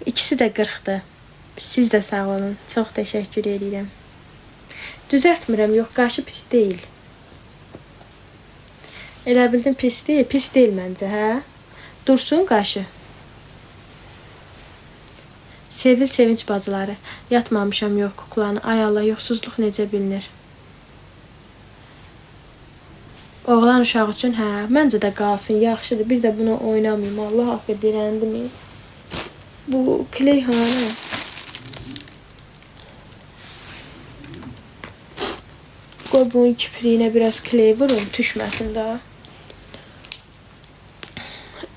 İkisi də 40-dır. Siz də sağ olun. Çox təşəkkür edirəm. Düzəltmirəm, yox, qaşı pis deyil. Elə bildim pis deyil. Pis deyil məncə, hə? Dursun qaşı. Sevil sevinç bacıları. Yatmamışam yox kuklanı. Ay Allah, yoxsuzluq necə bilinir? Oğlan uşağı üçün, hə, məncə də qalsın, yaxşıdır. Bir də buna oynamayayım. Allah haqqı dirəndim. Bu kley hanı? Qoy bunun kipriyinə biraz kley vurum, düşməsin daha.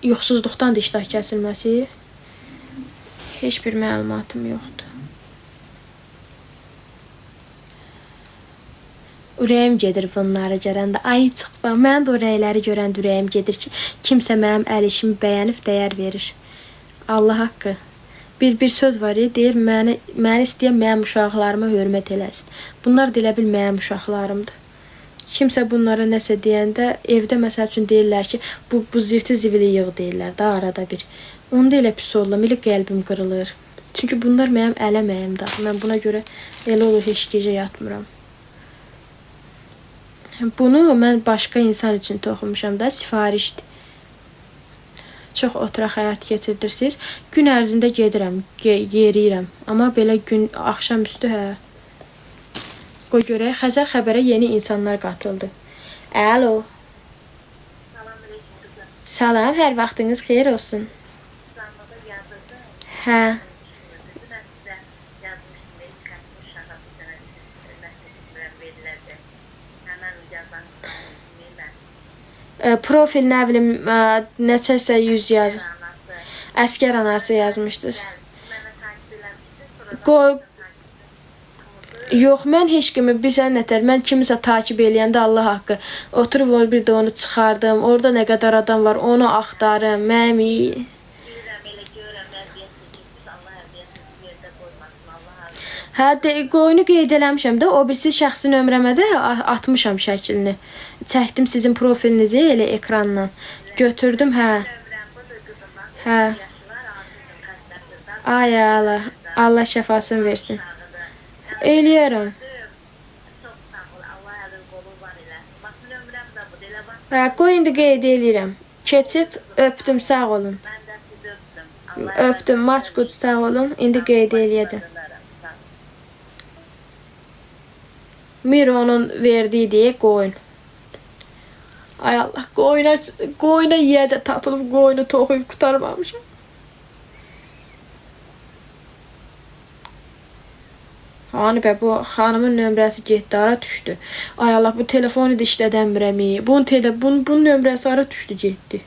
Yoxsuzluqdan da iştah kəsilməsi. Heç bir məlumatım yoxdur. Ürəyim gedir bunları görəndə. Ay çıxsam, mən də o rəyləri görəndə ürəyim gedir ki, kimsə mənim əl işimi bəyənib dəyər verir. Allah haqqı. Bir söz var ya, deyir, məni istəyən mənim uşaqlarıma hörmət eləsin. Bunlar da elə bil mənim uşaqlarımdır. Kimsə bunlara nəsə deyəndə, evdə məsəl üçün deyirlər ki, bu zirti zivili yığ deyirlər da arada bir. Onda elə pis oluram, elə qəlbim qırılır. Çünki bunlar mənim ələməyimdir. Mən buna görə elə olur, heç gecə yatmıram. Bunu mən başqa insan üçün toxumuşam da, sifarişdir. Çox oturaq həyat keçirdirsiniz. Gün ərzində gedirəm, yeriyirəm. Amma belə gün, axşam üstü, hə. Qoy görək, Xəzər xəbərə yeni insanlar qatıldı. Alo. Salam, hər vaxtınız xeyir olsun. Hə. Profil nə bilim, neçəsə 100 yaz. Əskər anası yazmışdınız. Qoy. Yox, mən heç kimi bilsən nətər, mən kimisə takip eləyəndə Allah haqqı. Oturub bir də onu çıxardım. Orada nə qədər adam var, onu axtarım. Məmi. Hə, qoyunu qeyd eləmişəm də, o birisi şəxsi nömrəmə də atmışam şəklini. Çəkdim sizin profilinizi elə ekrandan. Götürdüm, hə. Hə. Ay Allah, Allah şəfasını versin. Eləyərəm. Hə, qoy indi qeyd eləyirəm. Keçid, öpdüm, sağ olun. Öpdüm, Maçqud, sağ olun. İndi qeyd eləyəcəm. Miro'nun verdiyi deyə qoyun. Ay Allah, qoyuna yiyə də tapılıb, qoyunu toxuyub qutarmamışam. Hani bə, bu xanımın nömrəsi getdi, ara düşdü. Ay Allah, bu telefonu da işlədəmirəm. Bunun nömrəsi ara düşdü, getdi.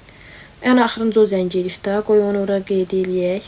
Ən axırıncı o zəng elif də, qoy onu oraya qeyd eləyək.